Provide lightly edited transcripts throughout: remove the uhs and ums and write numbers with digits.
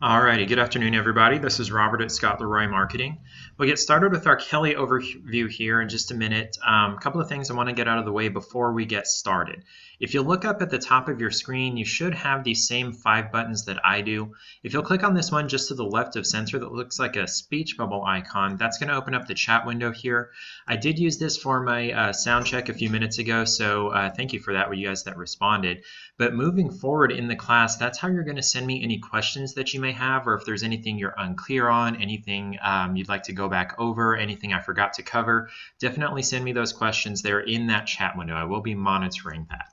Alrighty, good afternoon, everybody. This is Robert at Scott Leroy Marketing. We'll get started with our Kelle Overview here in just a minute. A couple of things I want to get out of the way before we get started. If you look up at the top of your screen, you should have these same 5 buttons that I do. If you'll click on this one just to the left of center that looks like a speech bubble icon, that's going to open up the chat window here. I did use this for my sound check a few minutes ago, so thank you for that, with you guys that responded. But moving forward in the class, that's how you're going to send me any questions that you may have, or if there's anything you're unclear on, anything you'd like to go back over, anything I forgot to cover, definitely send me those questions there in that chat window. I will be monitoring that.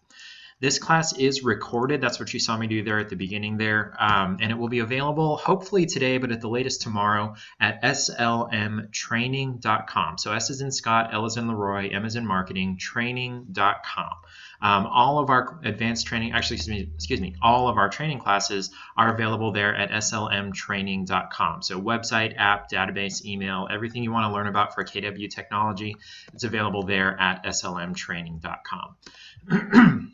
This class is recorded. That's what you saw me do there at the beginning there. And it will be available hopefully today, but at the latest tomorrow at slmtraining.com. So S is in Scott, L is in Leroy, M is in marketing, training.com. All of our advanced training, actually, excuse me, all of our training classes are available there at slmtraining.com. So website, app, database, email, everything you want to learn about for KW technology, it's available there at slmtraining.com.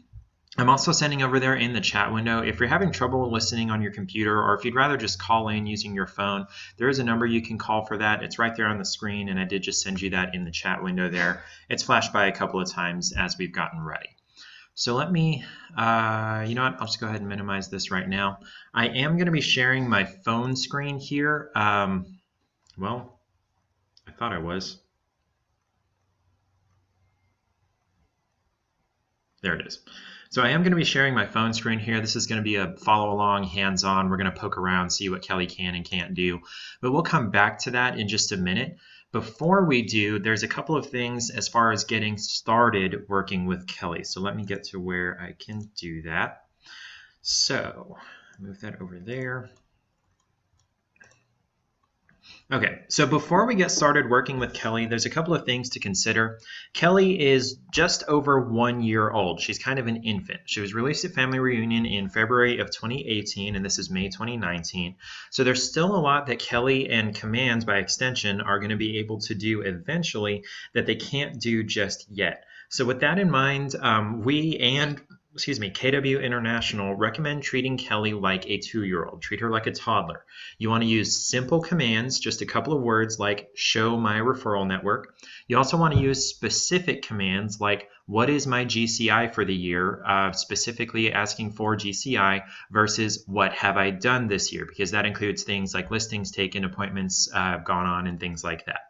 I'm also sending over there in the chat window. If you're having trouble listening on your computer, or if you'd rather just call in using your phone, there is a number you can call for that. It's right there on the screen, and I did just send you that in the chat window there. It's flashed by a couple of times as we've gotten ready. So let me, you know what, I'll just go ahead and minimize this right now. I am going to be sharing my phone screen here. Well, I thought I was. There it is. So I am going to be sharing my phone screen here. This is going to be a follow along, hands-on. We're going to poke around, see what Kelle can and can't do. But we'll come back to that in just a minute. Before we do, there's a couple of things as far as getting started working with Kelle. So let me get to where I can do that. So move that over there. Okay, so before we get started working with Kelle, there's a couple of things to consider. Kelle is just over 1 year old. She's kind of an infant. She was released at Family Reunion in February of 2018, and this is May 2019. So there's still a lot that Kelle and Commands, by extension, are going to be able to do eventually that they can't do just yet. So with that in mind, KW International recommend treating Kelle like a 2-year-old. Treat her like a toddler. You want to use simple commands, just a couple of words like show my referral network. You also want to use specific commands like what is my GCI for the year, specifically asking for GCI versus what have I done this year, because that includes things like listings taken, appointments gone on, and things like that.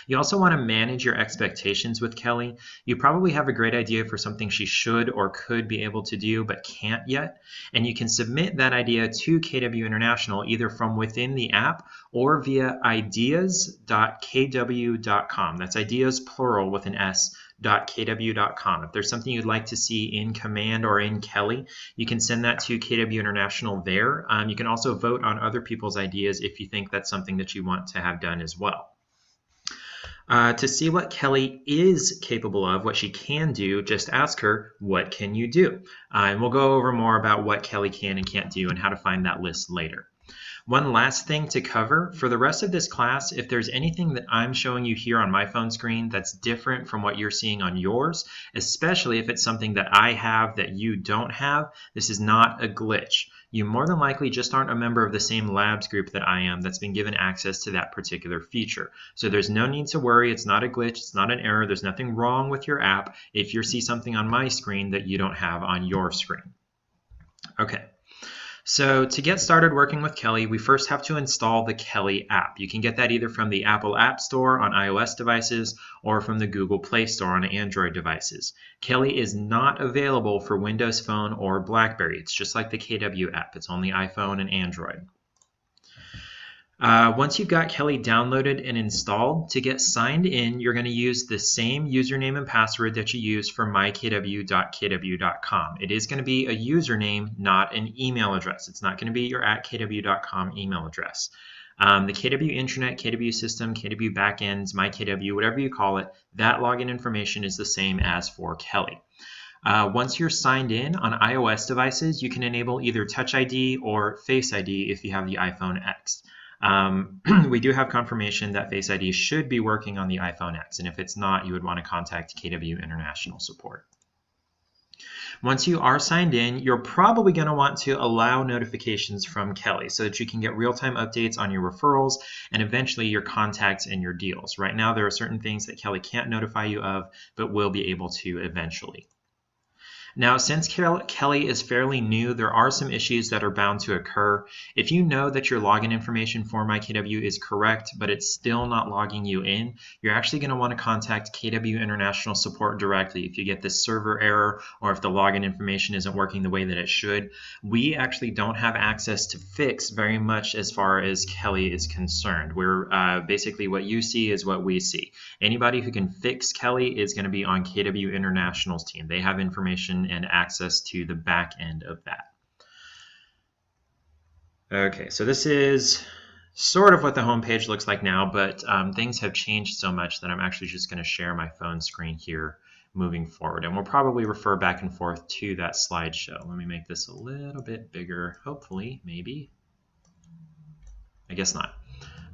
You also want to manage your expectations with Kelle. You probably have a great idea for something she should or could be able to do but can't yet, and you can submit that idea to KW International either from within the app or via ideas.kw.com. That's ideas plural with an S. .kw.com. If there's something you'd like to see in Command or in Kelle, you can send that to KW International there. You can also vote on other people's ideas if you think that's something that you want to have done as well. To see what Kelle is capable of, what she can do, just ask her, what can you do? And we'll go over more about what Kelle can and can't do and how to find that list later. One last thing to cover, for the rest of this class, if there's anything that I'm showing you here on my phone screen that's different from what you're seeing on yours, especially if it's something that I have that you don't have, this is not a glitch. You more than likely just aren't a member of the same labs group that I am that's been given access to that particular feature. So there's no need to worry. It's not a glitch. It's not an error. There's nothing wrong with your app if you see something on my screen that you don't have on your screen. Okay. So to get started working with Kelle, we first have to install the Kelle app. You can get that either from the Apple App Store on iOS devices or from the Google Play Store on Android devices. Kelle is not available for Windows Phone or BlackBerry. It's just like the KW app. It's only iPhone and Android. Once you've got Kelle downloaded and installed, to get signed in, you're going to use the same username and password that you use for mykw.kw.com. It is going to be a username, not an email address. It's not going to be your @kw.com email address. The KW intranet, KW system, KW backends, mykw, whatever you call it, that login information is the same as for Kelle. Once you're signed in on iOS devices, you can enable either Touch ID or Face ID if you have the iPhone X. We do have confirmation that Face ID should be working on the iPhone X, and if it's not, you would want to contact KW International support. Once you are signed in, you're probably going to want to allow notifications from Kelle so that you can get real-time updates on your referrals and eventually your contacts and your deals. Right now, there are certain things that Kelle can't notify you of, but will be able to eventually. Now, since Kelle is fairly new, there are some issues that are bound to occur. If you know that your login information for MyKW is correct, but it's still not logging you in, you're actually going to want to contact KW International Support directly if you get this server error or if the login information isn't working the way that it should. We actually don't have access to fix very much as far as Kelle is concerned. We're basically what you see is what we see. Anybody who can fix Kelle is going to be on KW International's team. They have information and access to the back end of that. Okay, so this is sort of what the home page looks like now, but things have changed so much that I'm actually just going to share my phone screen here moving forward, and we'll probably refer back and forth to that slideshow. Let me make this a little bit bigger, hopefully, maybe. I guess not.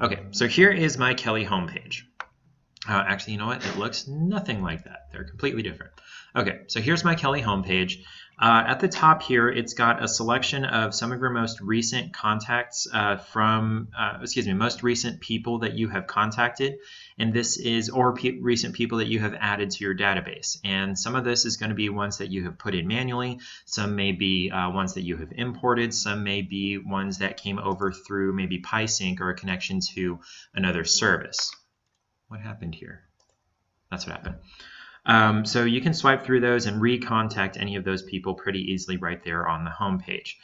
Okay, so here is my Kelle homepage. Actually, you know what? It looks nothing like that. They're completely different. Okay, so here's my Kelle homepage. At the top here, it's got a selection of some of your most recent contacts most recent people that you have contacted, and this is, or recent people that you have added to your database. And some of this is going to be ones that you have put in manually, some may be ones that you have imported, some may be ones that came over through maybe PieSync or a connection to another service. What happened here? That's what happened. So you can swipe through those and recontact any of those people pretty easily right there on the home page.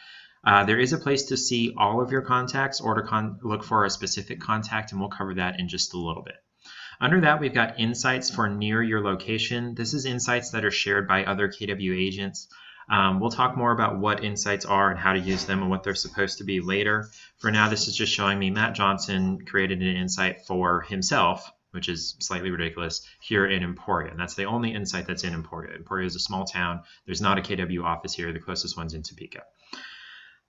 There is a place to see all of your contacts or to look for a specific contact, and we'll cover that in just a little bit. Under that, we've got insights for near your location. This is insights that are shared by other KW agents. We'll talk more about what insights are and how to use them and what they're supposed to be later. For now, this is just showing me Matt Johnson created an insight for himself, which is slightly ridiculous, here in Emporia. And that's the only insight that's in Emporia. Emporia is a small town. There's not a KW office here. The closest one's in Topeka.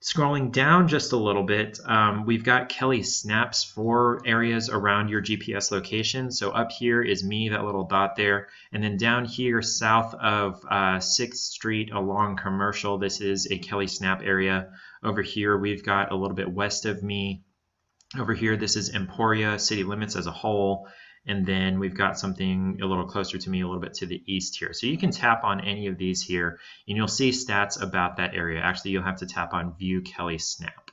Scrolling down just a little bit, we've got Kelle snaps for areas around your GPS location. So up here is me, that little dot there. And then down here south of 6th Street along Commercial, this is a Kelle snap area. Over here, we've got a little bit west of me. Over here, this is Emporia, city limits as a whole. And then we've got something a little closer to me, a little bit to the east here. So you can tap on any of these here, and you'll see stats about that area. Actually, you'll have to tap on View Kelle Snap.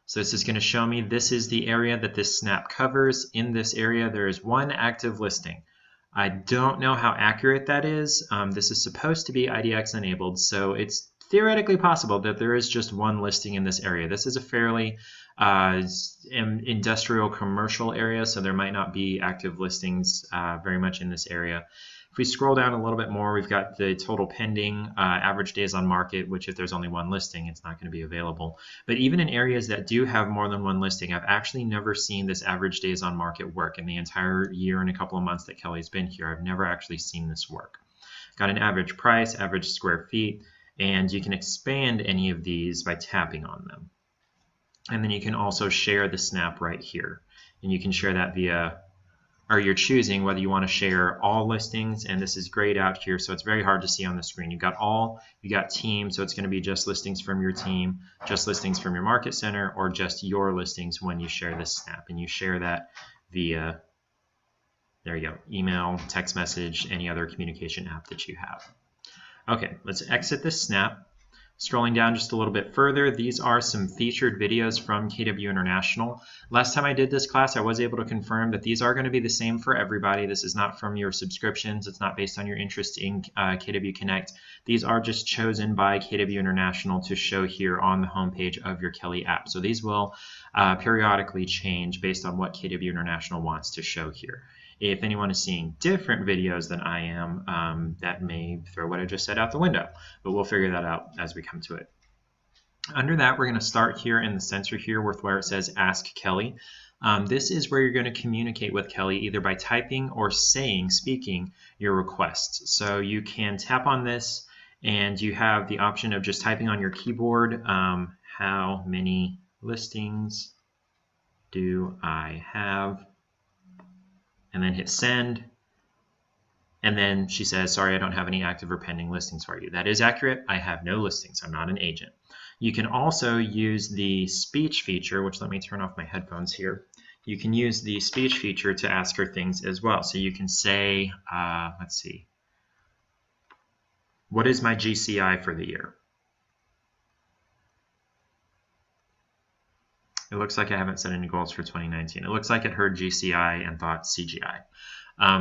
So this is going to show me this is the area that this snap covers. In this area, there is one active listing. I don't know how accurate that is. This is supposed to be IDX enabled, so it's theoretically possible that there is just one listing in this area. This is a fairly industrial commercial area, so there might not be active listings very much in this area. If we scroll down a little bit more, we've got the total pending, average days on market, which if there's only one listing, it's not going to be available. But even in areas that do have more than one listing, I've actually never seen this average days on market work in the entire year and a couple of months that Kelle's been here. I've never actually seen this work. Got an average price, average square feet, and you can expand any of these by tapping on them. And then you can also share the snap right here. And you can share that via, or you're choosing whether you want to share all listings, and this is grayed out here, so it's very hard to see on the screen. You've got all, you got team, so it's going to be just listings from your team, just listings from your market center, or just your listings when you share this snap. And you share that via, there you go, email, text message, any other communication app that you have. Okay, let's exit this snap. Scrolling down just a little bit further, these are some featured videos from KW International. Last time I did this class, I was able to confirm that these are going to be the same for everybody. This is not from your subscriptions. It's not based on your interest in KW Connect. These are just chosen by KW International to show here on the homepage of your Kelle app. So these will periodically change based on what KW International wants to show here. If anyone is seeing different videos than I am, that may throw what I just said out the window, but we'll figure that out as we come to it. Under that, we're going to start here in the center here with where it says Ask Kelle. This is where you're going to communicate with Kelle either by typing or speaking your requests. So you can tap on this and you have the option of just typing on your keyboard, how many listings do I have? And then hit send, And then she says, sorry, I don't have any active or pending listings for you. That is accurate. I have no listings. I'm not an agent. You can also use the speech feature, which let me turn off my headphones here. You can use the speech feature to ask her things as well. So you can say, let's see, what is my GCI for the year? It looks like I haven't set any goals for 2019. It looks like it heard GCI and thought CGI.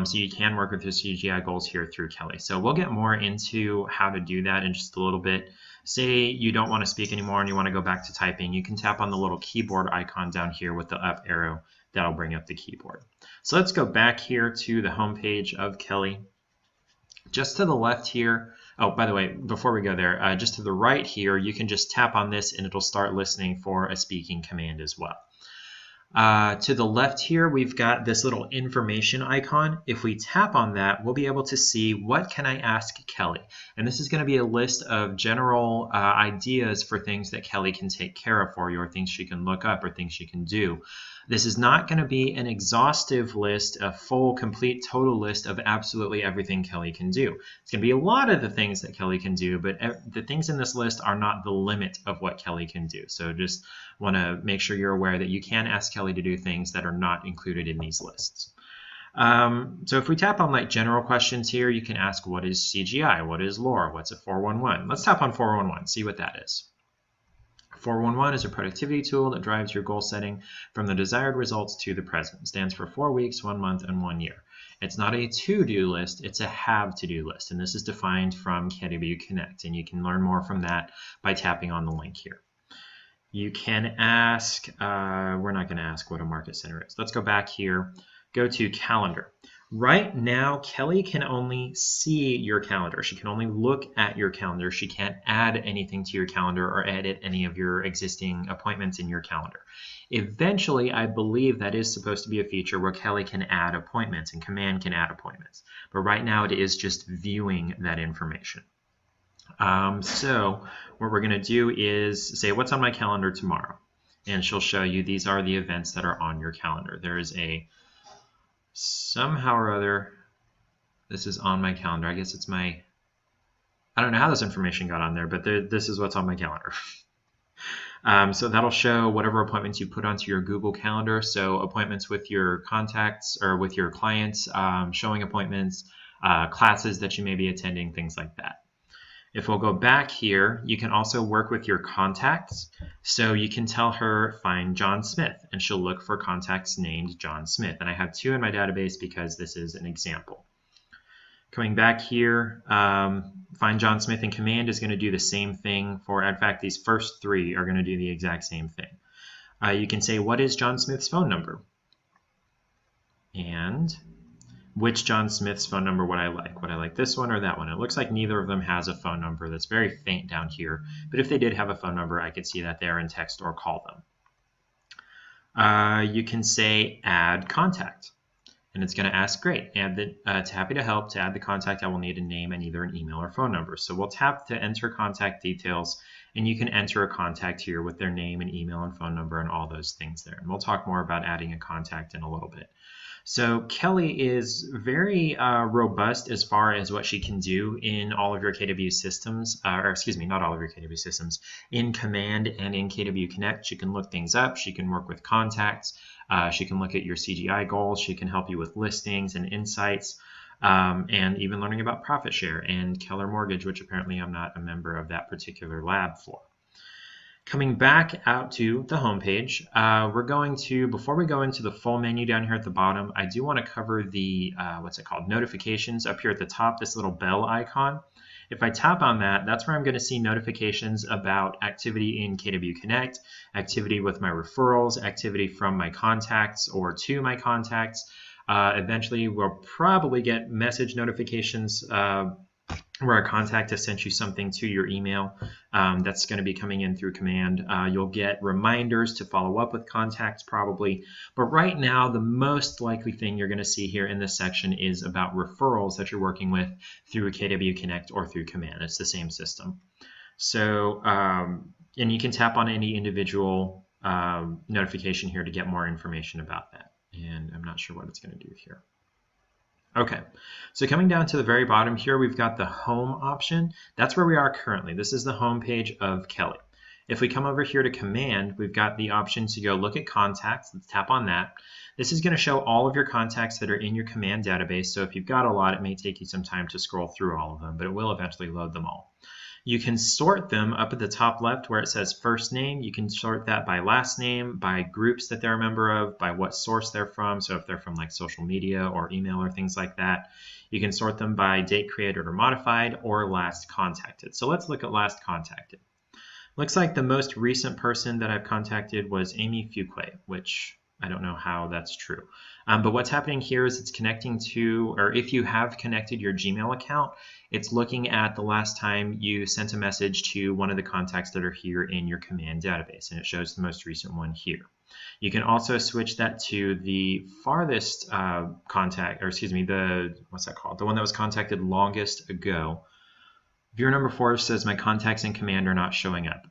So you can work with your CGI goals here through Kelle. So we'll get more into how to do that in just a little bit. Say you don't want to speak anymore and you want to go back to typing. You can tap on the little keyboard icon down here with the up arrow. That'll bring up the keyboard. So let's go back here to the home page of Kelle. Just to the left here, oh, by the way, before we go there, just to the right here, you can just tap on this and it'll start listening for a speaking command as well. To the left here, we've got this little information icon. If we tap on that, we'll be able to see what can I ask Kelle. And this is going to be a list of general ideas for things that Kelle can take care of for you, or things she can look up, or things she can do. This is not going to be an exhaustive list, a full, complete, total list of absolutely everything Kelle can do. It's going to be a lot of the things that Kelle can do, but the things in this list are not the limit of what Kelle can do. So just want to make sure you're aware that you can ask Kelle to do things that are not included in these lists. So if we tap on like general questions here, you can ask, what is CGI? What is lore? What's a 411? Let's tap on 411, see what that is. 411 is a productivity tool that drives your goal setting from the desired results to the present. It stands for 4 weeks, 1 month, and 1 year. It's not a to-do list, it's a have-to-do list, and this is defined from KW Connect, and you can learn more from that by tapping on the link here. You can ask, we're not going to ask what a market center is. Let's go back here, go to calendar. Right now, Kelle can only see your calendar. She can only look at your calendar. She can't add anything to your calendar or edit any of your existing appointments in your calendar. Eventually, I believe that is supposed to be a feature where Kelle can add appointments and Command can add appointments. But right now, it is just viewing that information. So what we're going to do is say, what's on my calendar tomorrow? And she'll show you these are the events that are on your calendar. There is a somehow or other, this is on my calendar. I guess it's my, I don't know how this information got on there, but this is what's on my calendar. So that'll show whatever appointments you put onto your Google Calendar. So appointments with your contacts or with your clients, showing appointments, classes that you may be attending, things like that. If we'll go back here, you can also work with your contacts. So you can tell her, find John Smith, and she'll look for contacts named John Smith. And I have 2 in my database because this is an example. Coming back here, find John Smith in Command is going to do the same thing for, in fact, these first 3 are going to do the exact same thing. You can say, what is John Smith's phone number? And which John Smith's phone number would I like? Would I like this one or that one? It looks like neither of them has a phone number. That's very faint down here. But if they did have a phone number, I could see that there and text or call them. You can say add contact. And it's going to ask, great, add the, it's happy to help. To add the contact, I will need a name and either an email or phone number. So we'll tap to enter contact details. And you can enter a contact here with their name and email and phone number and all those things there. And we'll talk more about adding a contact in a little bit. So Kelle is very robust as far as what she can do in all of your KW systems, or excuse me, not all of your KW systems, in Command and in KW Connect. She can look things up. She can work with contacts. She can look at your CGI goals. She can help you with listings and insights, and even learning about profit share and Keller Mortgage, which apparently I'm not a member of that particular lab for. Coming back out to the home page, we're going to, before we go into the full menu down here at the bottom, I do want to cover the, what's it called, notifications up here at the top, this little bell icon. If I tap on that, that's where I'm going to see notifications about activity in KW Connect, activity with my referrals, activity from my contacts or to my contacts. Eventually, we'll probably get message notifications where a contact has sent you something to your email. That's going to be coming in through Command. You'll get reminders to follow up with contacts probably. But right now, the most likely thing you're going to see here in this section is about referrals that you're working with through KW Connect or through Command. It's the same system. So, and you can tap on any individual notification here to get more information about that. And I'm not sure what it's going to do here. Okay, so coming down to the very bottom here, we've got the home option. That's where we are currently. This is the home page of Kelle. If we come over here to command, we've got the option to go look at contacts. Let's tap on that. This is going to show all of your contacts that are in your command database. So if you've got a lot, it may take you some time to scroll through all of them, but it will eventually load them all. You can sort them up at the top left where it says first name. You can sort that by last name, by groups that they're a member of, by what source they're from. So if they're from like social media or email or things like that. You can sort them by date created or modified or last contacted. So let's look at last contacted. Looks like the most recent person that I've contacted was Amy Fuquay, which I don't know how that's true. But what's happening here is it's connecting to, or if you have connected your Gmail account, it's looking at the last time you sent a message to one of the contacts that are here in your command database, and it shows the most recent one here. You can also switch that to the farthest contact, or excuse me, what's that called? The one that was contacted longest ago. Viewer number 4 says my contacts in command are not showing up.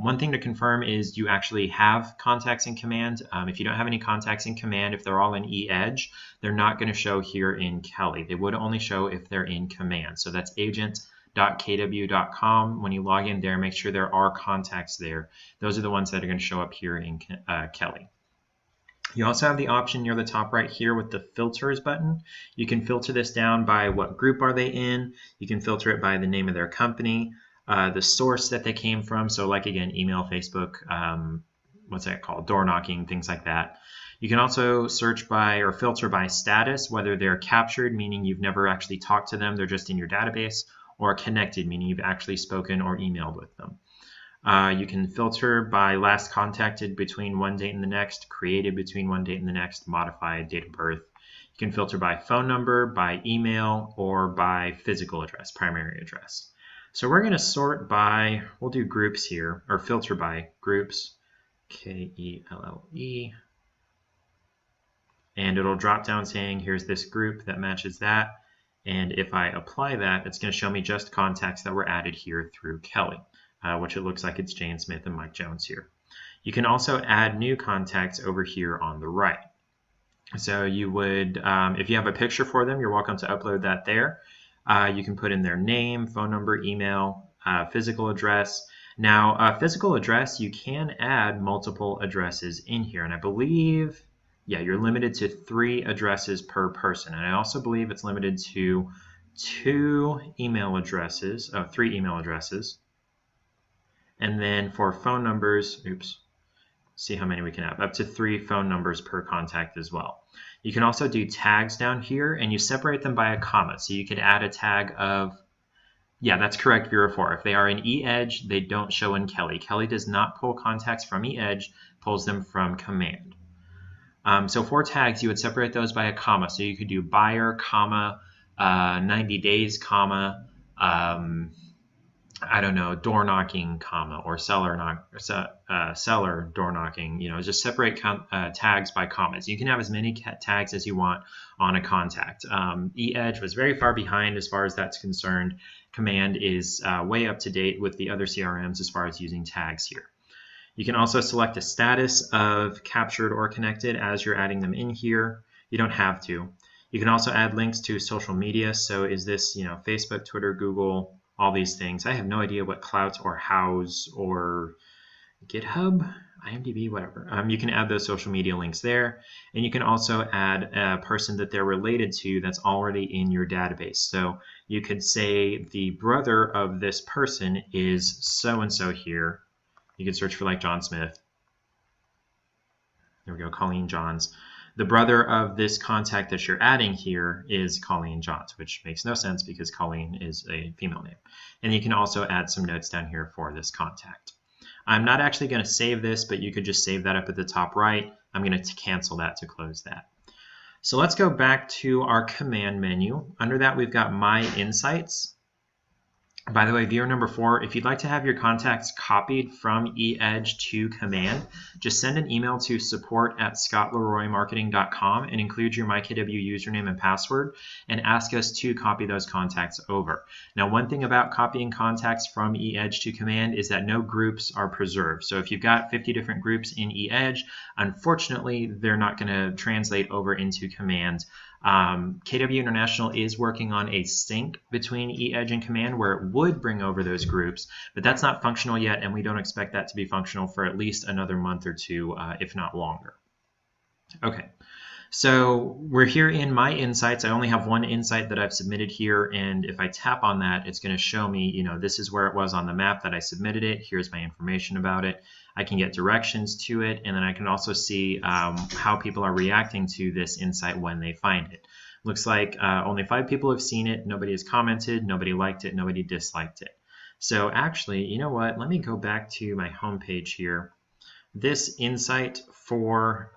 One thing to confirm is you actually have contacts in command. If you don't have any contacts in command, if they're all in eEdge, they're not going to show here in Kelle. They would only show if they're in command. So that's agent.kw.com. When you log in there, make sure there are contacts there. Those are the ones that are going to show up here in Kelle. You also have the option near the top right here with the filters button. You can filter this down by what group are they in. You can filter it by the name of their company, the source that they came from. So like again, email, Facebook, what's that called? Door knocking, things like that. You can also search by or filter by status, whether they're captured, meaning you've never actually talked to them, they're just in your database, or connected, meaning you've actually spoken or emailed with them. You can filter by last contacted between one date and the next, created between one date and the next, modified, date of birth. You can filter by phone number, by email, or by physical address, primary address. So we're going to sort by, we'll do groups here, or filter by groups, K-E-L-L-E. And it'll drop down saying, here's this group that matches that. And if I apply that, it's going to show me just contacts that were added here through Kelle. Which it looks like it's Jane Smith and Mike Jones here. You can also add new contacts over here on the right. So you would, if you have a picture for them, you're welcome to upload that there. You can put in their name, phone number, email, physical address. Now, physical address, you can add multiple addresses in here. And I believe, yeah, you're limited to 3 addresses per person. And I also believe it's limited to 3 email addresses. And then for phone numbers, see how many we can have, up to 3 phone numbers per contact as well. You can also do tags down here, and you separate them by a comma. So you could add a tag of, yeah, that's correct, viewer 4. If they are in eEdge, they don't show in Kelle. Kelle does not pull contacts from eEdge, pulls them from command. So for tags, you would separate those by a comma. So you could do buyer, comma, 90 days, comma, I don't know, door knocking, comma, or seller door knocking. You know, just separate tags by commas. You can have as many tags as you want on a contact. eEdge was very far behind as far as that's concerned. Command is way up to date with the other CRMs as far as using tags here. You can also select a status of captured or connected as you're adding them in here. You don't have to. You can also add links to social media. So is this, you know, Facebook, Twitter, Google, all these things. I have no idea what Clout or House or GitHub, IMDb, whatever. You can add those social media links there. And you can also add a person that they're related to that's already in your database. So you could say the brother of this person is so-and-so here. You could search for like John Smith. There we go, Colleen Johns. The brother of this contact that you're adding here is Colleen Johns, which makes no sense because Colleen is a female name. And you can also add some notes down here for this contact. I'm not actually going to save this, but you could just save that up at the top right. I'm going to cancel that to close that. So let's go back to our command menu. Under that, we've got My Insights. By the way, viewer number 4, if you'd like to have your contacts copied from eEdge to command, just send an email to support@scottleroymarketing.com and include your MyKW username and password and ask us to copy those contacts over. Now, one thing about copying contacts from eEdge to command is that no groups are preserved. So if you've got 50 different groups in eEdge, unfortunately, they're not going to translate over into command KW International is working on a sync between eEdge and Command where it would bring over those groups, but that's not functional yet, and we don't expect that to be functional for at least another month or two, if not longer. Okay. So we're here in My Insights. I only have one insight that I've submitted here, and if I tap on that, it's going to show me, you know, this is where it was on the map that I submitted it. Here's my information about it. I can get directions to it, and then I can also see how people are reacting to this insight when they find it. Looks like only 5 people have seen it. Nobody has commented. Nobody liked it. Nobody disliked it. So actually, you know what? Let me go back to my homepage here. This insight for,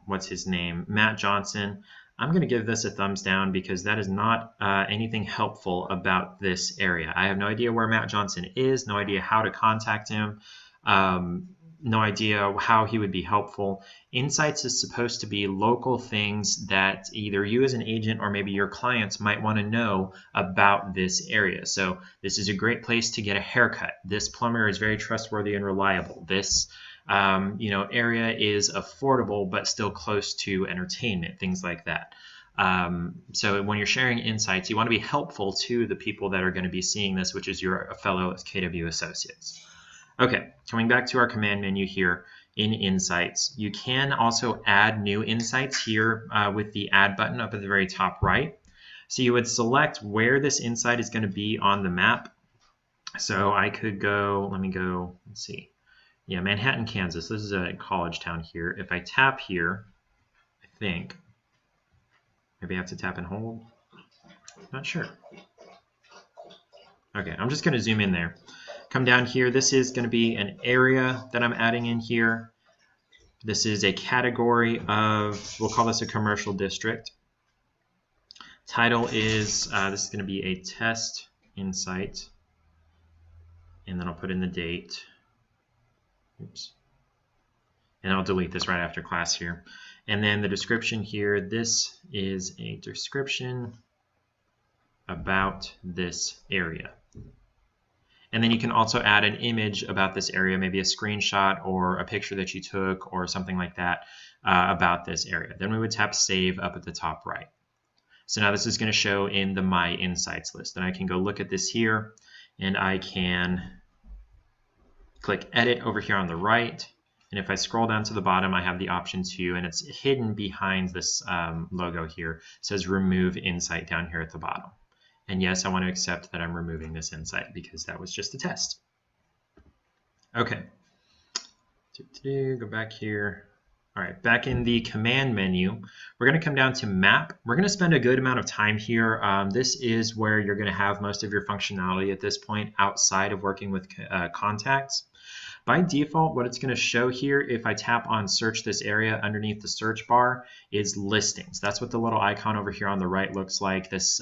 what's his name, Matt Johnson, I'm going to give this a thumbs down because that is not anything helpful about this area. I have no idea where Matt Johnson is, no idea how to contact him, no idea how he would be helpful. Insights is supposed to be local things that either you as an agent or maybe your clients might want to know about this area. So this is a great place to get a haircut. This plumber is very trustworthy and reliable. This you know, area is affordable but still close to entertainment, things like that. So when you're sharing insights, you want to be helpful to the people that are going to be seeing this, which is your fellow KW associates. Okay, coming back to our command menu here in Insights, you can also add new insights here with the Add button up at the very top right. So you would select where this insight is going to be on the map. So I could go, let me go, let's see. Yeah, Manhattan, Kansas. This is a college town here. If I tap here, I think, maybe I have to tap and hold. Not sure. Okay, I'm just going to zoom in there. Come down here. This is going to be an area that I'm adding in here. This is a category of, we'll call this a commercial district. Title is, this is going to be a test insight. And then I'll put in the date. Oops. And I'll delete this right after class here. And then the description here, this is a description about this area. And then you can also add an image about this area, maybe a screenshot or a picture that you took or something like that about this area. Then we would tap Save up at the top right. So now this is going to show in the My Insights list. And I can go look at this here, and I can click Edit over here on the right. And if I scroll down to the bottom, I have the option to, and it's hidden behind this logo here, it says Remove Insight down here at the bottom. And yes, I want to accept that I'm removing this insight because that was just a test. Okay. Go back here. All right, back in the command menu, we're going to come down to Map. We're going to spend a good amount of time here. This is where you're going to have most of your functionality at this point outside of working with contacts. By default, what it's going to show here, if I tap on Search this area underneath the search bar, is listings. That's what the little icon over here on the right looks like. This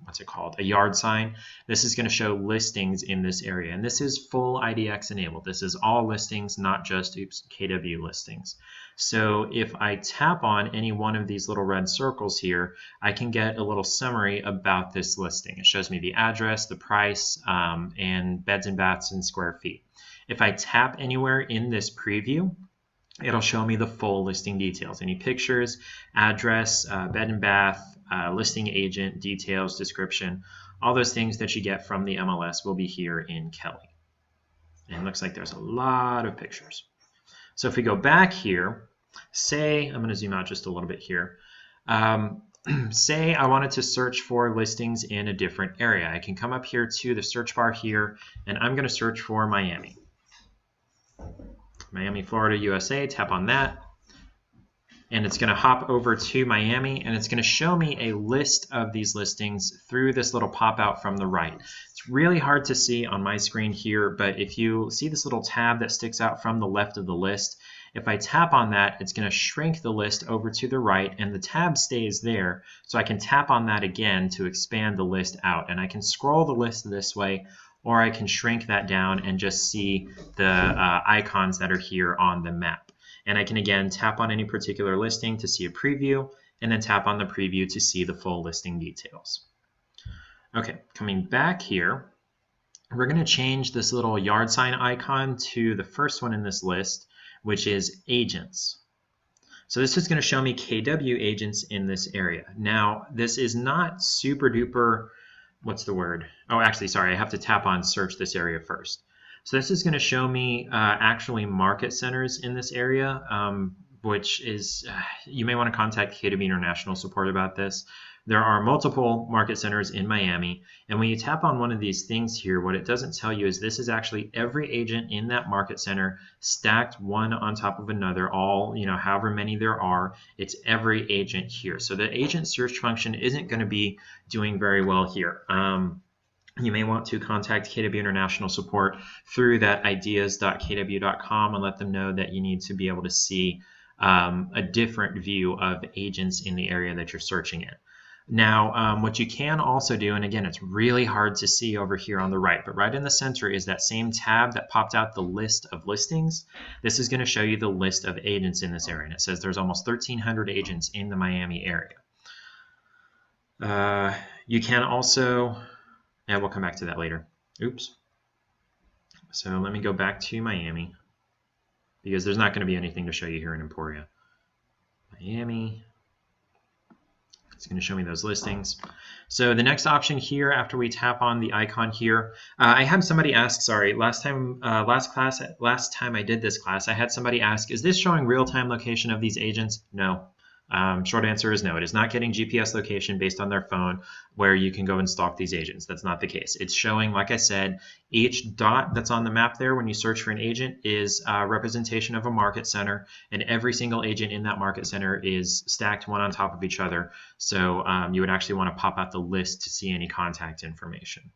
what's it called? A yard sign. This is going to show listings in this area. And this is full IDX enabled. This is all listings, not just KW listings. So if I tap on any one of these little red circles here, I can get a little summary about this listing. It shows me the address, the price, and beds and baths in square feet. If I tap anywhere in this preview, it'll show me the full listing details. Any pictures, address, bed and bath, listing agent, details, description, all those things that you get from the MLS will be here in Kelly. And it looks like there's a lot of pictures. So if we go back here, say, I'm going to zoom out just a little bit here. Say I wanted to search for listings in a different area. I can come up here to the search bar here, and I'm going to search for Miami. Miami, Florida, USA, tap on that. And it's going to hop over to Miami, and it's going to show me a list of these listings through this little pop out from the right. It's really hard to see on my screen here, but if you see this little tab that sticks out from the left of the list, if I tap on that, it's going to shrink the list over to the right, and the tab stays there. So I can tap on that again to expand the list out, and I can scroll the list this way, or I can shrink that down and just see the icons that are here on the map. And I can again tap on any particular listing to see a preview, and then tap on the preview to see the full listing details. Okay, coming back here, we're going to change this little yard sign icon to the first one in this list, which is agents. So this is going to show me KW agents in this area. Now, this is not super duper, what's the word? Oh, actually, sorry, I have to tap on search this area first. So this is going to show me actually market centers in this area, which is, you may want to contact KW International support about this. There are multiple market centers in Miami, and when you tap on one of these things here, what it doesn't tell you is this is actually every agent in that market center stacked one on top of another, all, you know, however many there are, it's every agent here. So the agent search function isn't going to be doing very well here. You may want to contact KW International support through that ideas.kw.com and let them know that you need to be able to see a different view of agents in the area that you're searching in. Now, what you can also do, and again, it's really hard to see over here on the right, but right in the center is that same tab that popped out the list of listings. This is going to show you the list of agents in this area, and it says there's almost 1,300 agents in the Miami area. You can also, and we'll come back to that later. Oops. So let me go back to Miami, because there's not going to be anything to show you here in Emporia. Miami. It's going to show me those listings. So the next option here, after we tap on the icon here, I had somebody ask, sorry, last time I did this class, I had somebody ask, is this showing real-time location of these agents? No. Short answer is no. It is not getting GPS location based on their phone where you can go and stalk these agents. That's not the case. It's showing, like I said, each dot that's on the map there when you search for an agent is a representation of a market center, and every single agent in that market center is stacked one on top of each other. So you would actually want to pop out the list to see any contact information.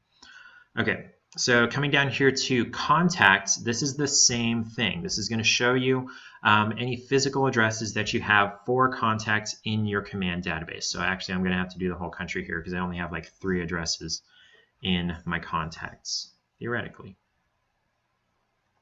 Okay. So coming down here to contacts, this is the same thing. This is going to show you any physical addresses that you have for contacts in your command database. So actually, I'm going to have to do the whole country here because I only have like 3 addresses in my contacts, theoretically.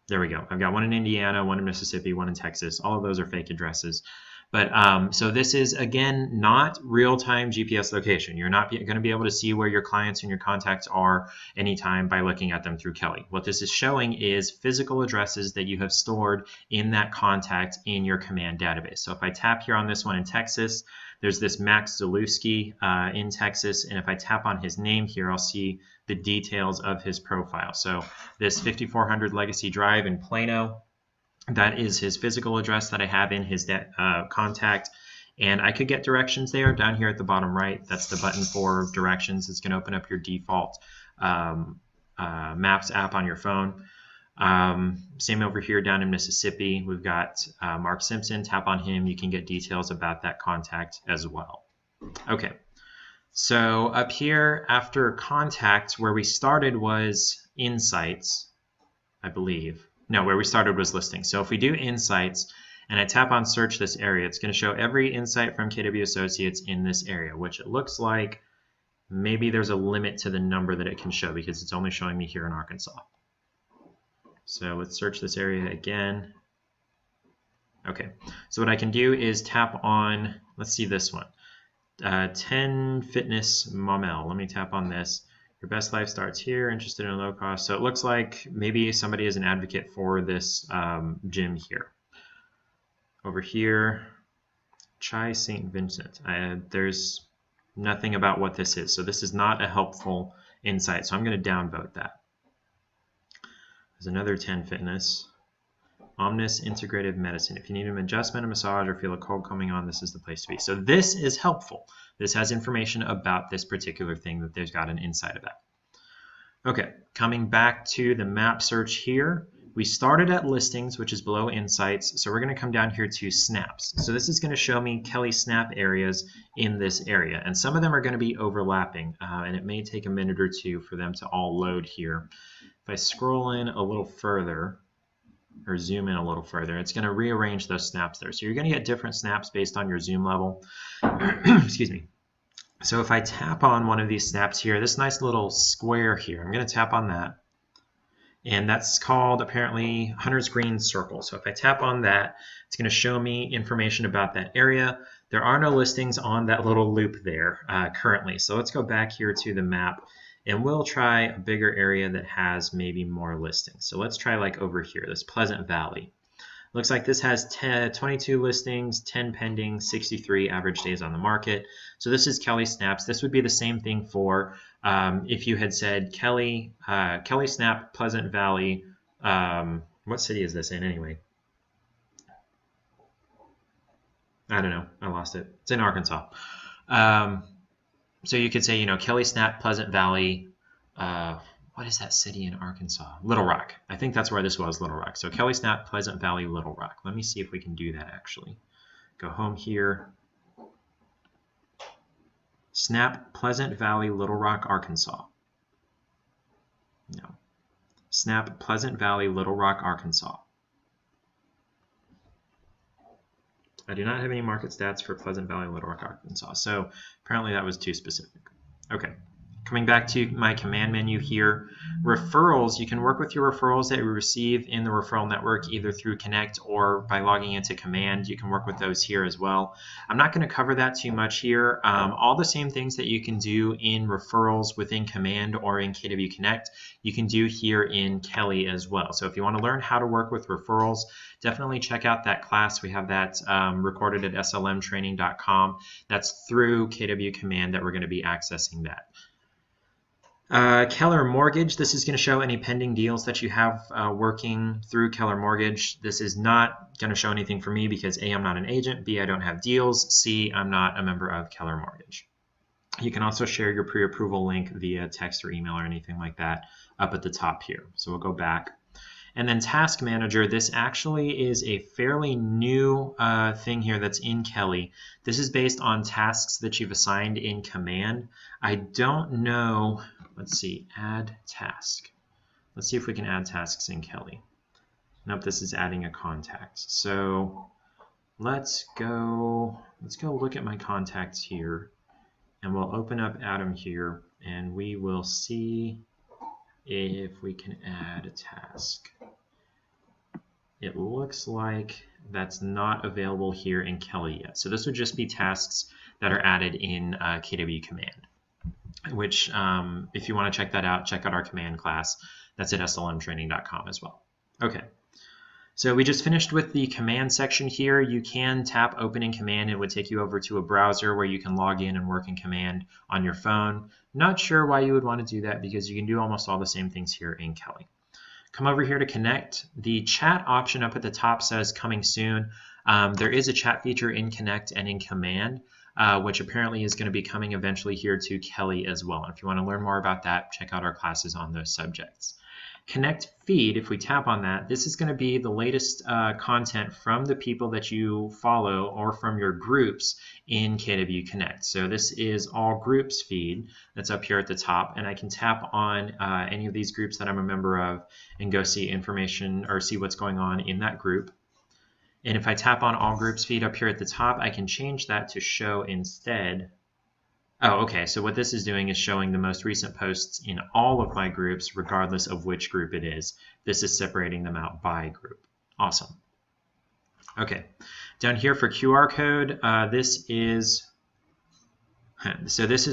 There we go. I've got one in Indiana, one in Mississippi, one in Texas. All of those are fake addresses. But so this is, again, not real-time GPS location. You're not going to be able to see where your clients and your contacts are anytime by looking at them through Kelly. What this is showing is physical addresses that you have stored in that contact in your command database. So if I tap here on this one in Texas, there's this Max Zalewski in Texas, and if I tap on his name here, I'll see the details of his profile. So this 5400 Legacy Drive in Plano, that is his physical address that I have in his contact, and I could get directions there down here at the bottom right. That's the button for directions. It's going to open up your default Maps app on your phone. Same over here down in Mississippi. We've got Mark Simpson. Tap on him. You can get details about that contact as well. Okay, so up here after contacts, where we started was insights, I believe. No, where we started was listings. So if we do insights and I tap on search this area, it's going to show every insight from KW Associates in this area, which it looks like maybe there's a limit to the number that it can show because it's only showing me here in Arkansas. So let's search this area again. Okay, so what I can do is tap on, let's see this one, 10 Fitness Momel. Let me tap on this. Your best life starts here, interested in low cost. So it looks like maybe somebody is an advocate for this gym here. Over here, Chai St. Vincent. There's nothing about what this is. So this is not a helpful insight. So I'm going to downvote that. There's another 10 Fitness. Omnis Integrative Medicine. If you need an adjustment, a massage, or feel a cold coming on, this is the place to be. So this is helpful. This has information about this particular thing that there's got an insight about. Okay, coming back to the map search here, we started at listings, which is below insights. So we're going to come down here to snaps. So this is going to show me Kelly snap areas in this area. And some of them are going to be overlapping, and it may take a minute or two for them to all load here. If I scroll in a little further, or zoom in a little further, it's going to rearrange those snaps there. So you're going to get different snaps based on your zoom level. Excuse me. So if I tap on one of these snaps here, this nice little square here, I'm going to tap on that. And that's called apparently Hunter's Green Circle. So if I tap on that, it's going to show me information about that area. There are no listings on that little loop there currently. So let's go back here to the map. And we'll try a bigger area that has maybe more listings. So let's try like over here, this Pleasant Valley. Looks like this has 22 listings, 10 pending, 63 average days on the market. So this is Kelle Snaps. This would be the same thing for if you had said Kelle Snap, Pleasant Valley. What city is this in anyway? I don't know. I lost it. It's in Arkansas. So you could say, Kelle Snap, Pleasant Valley. What is that city in Arkansas? Little Rock. I think that's where this was, Little Rock. So Kelle Snap, Pleasant Valley, Little Rock. Let me see if we can do that actually. Go home here. Snap, Pleasant Valley, Little Rock, Arkansas. No. Snap, Pleasant Valley, Little Rock, Arkansas. I do not have any market stats for Pleasant Valley, Little Rock, Arkansas. So apparently that was too specific. Okay. Coming back to my command menu here, referrals, you can work with your referrals that you receive in the referral network either through Connect or by logging into Command. You can work with those here as well. I'm not going to cover that too much here. All the same things that you can do in referrals within Command or in KW Connect, you can do here in Kelle as well. So if you want to learn how to work with referrals, definitely check out that class. We have that recorded at slmtraining.com. That's through KW Command that we're going to be accessing that. Keller Mortgage, this is going to show any pending deals that you have working through Keller Mortgage. This is not going to show anything for me because A, I'm not an agent, B, I don't have deals, C, I'm not a member of Keller Mortgage. You can also share your pre-approval link via text or email or anything like that up at the top here. So we'll go back. And then Task Manager, this actually is a fairly new thing here that's in Kelle. This is based on tasks that you've assigned in Command. I don't know, let's see, add task. Let's see if we can add tasks in Kelle. Nope, this is adding a contact. So let's go look at my contacts here, and we'll open up Adam here, and we will see if we can add a task. It looks like that's not available here in Kelle yet. So this would just be tasks that are added in KW Command, which if you want to check that out, check out our command class. That's at slmtraining.com as well. Okay, so we just finished with the command section here. You can tap open in command. It would take you over to a browser where you can log in and work in command on your phone. Not sure why you would want to do that because you can do almost all the same things here in Kelle. Come over here to Connect. The chat option up at the top says coming soon. There is a chat feature in Connect and in Command, which apparently is going to be coming eventually here to Kelle as well. And if you want to learn more about that, check out our classes on those subjects. Connect Feed, if we tap on that, this is going to be the latest content from the people that you follow or from your groups in KW Connect. So this is all groups feed that's up here at the top, and I can tap on any of these groups that I'm a member of and go see information or see what's going on in that group. And if I tap on all groups feed up here at the top, I can change that to show instead. Oh, okay, so what this is doing is showing the most recent posts in all of my groups, regardless of which group it is. This is separating them out by group. Awesome. Okay, down here for QR code, this is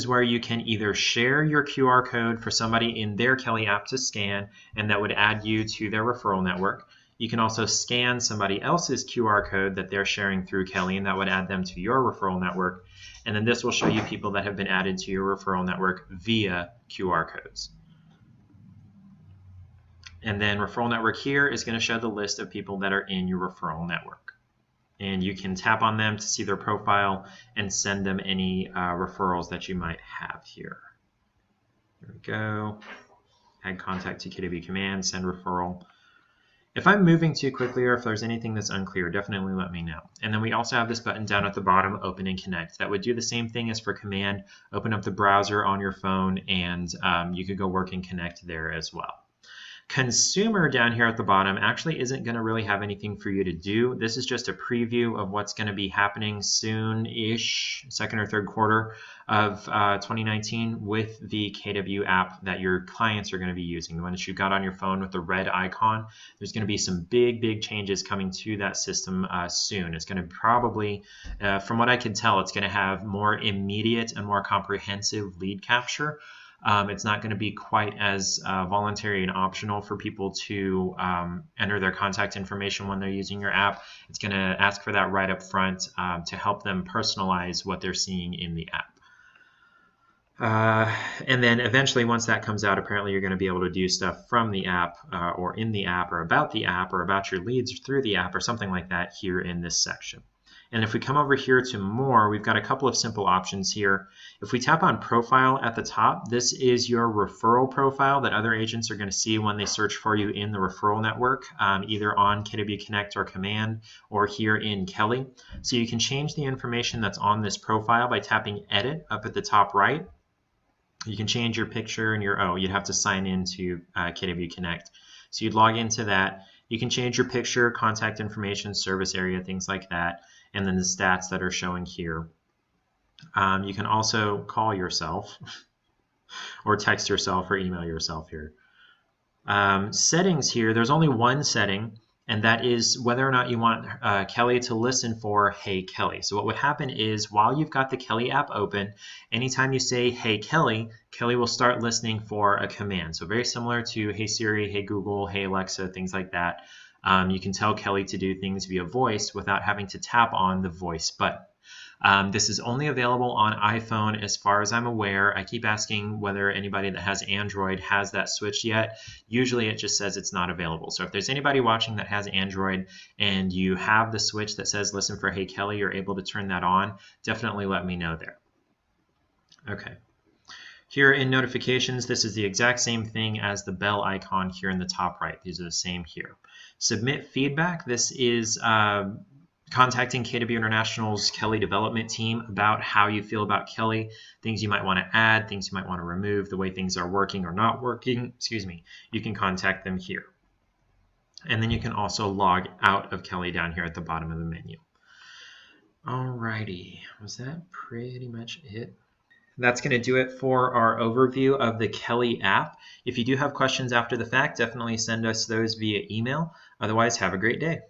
where you can either share your QR code for somebody in their Kelle app to scan, and that would add you to their referral network. You can also scan somebody else's QR code that they're sharing through Kelle, and that would add them to your referral network. And then this will show you people that have been added to your referral network via QR codes. And then referral network here is going to show the list of people that are in your referral network. And you can tap on them to see their profile and send them any referrals that you might have here. There we go. Add contact to KW Command, send referral. If I'm moving too quickly or if there's anything that's unclear, definitely let me know. And then we also have this button down at the bottom, Open and Connect. That would do the same thing as for Command. Open up the browser on your phone and you could go work and connect there as well. Consumer down here at the bottom actually isn't going to really have anything for you to do. This is just a preview of what's going to be happening soon-ish, second or third quarter of 2019 with the KW app that your clients are going to be using. The one that you've got on your phone with the red icon. There's going to be some big changes coming to that system soon. It's going to probably, from what I can tell, it's going to have more immediate and more comprehensive lead capture. It's not going to be quite as voluntary and optional for people to enter their contact information when they're using your app. It's going to ask for that right up front to help them personalize what they're seeing in the app. And then eventually, once that comes out, apparently you're going to be able to do stuff from the app or in the app or about your leads through the app or something like that here in this section. And if we come over here to more, we've got a couple of simple options here. If we tap on profile at the top, this is your referral profile that other agents are going to see when they search for you in the referral network, either on KW Connect or Command or here in Kelle. So you can change the information that's on this profile by tapping edit up at the top right. You can change your picture and you'd have to sign into KW Connect. So you'd log into that. You can change your picture, contact information, service area, things like that, and then the stats that are showing here. You can also call yourself or text yourself or email yourself here. Settings here, there's only one setting, and that is whether or not you want Kelle to listen for Hey Kelle. So what would happen is while you've got the Kelle app open, anytime you say Hey Kelle, Kelle will start listening for a command. So very similar to Hey Siri, Hey Google, Hey Alexa, things like that. You can tell Kelle to do things via voice without having to tap on the voice button. This is only available on iPhone as far as I'm aware. I keep asking whether anybody that has Android has that switched yet. Usually it just says it's not available. So if there's anybody watching that has Android and you have the switch that says listen for Hey Kelle, you're able to turn that on, definitely let me know there. Okay. Here in notifications, this is the exact same thing as the bell icon here in the top right. These are the same here. Submit feedback. This is contacting KW International's Kelle development team about how you feel about Kelle, things you might want to add, things you might want to remove, the way things are working or not working. Excuse me. You can contact them here. And then you can also log out of Kelle down here at the bottom of the menu. Alrighty. Was that pretty much it? That's going to do it for our overview of the Kelle app. If you do have questions after the fact, definitely send us those via email. Otherwise, have a great day.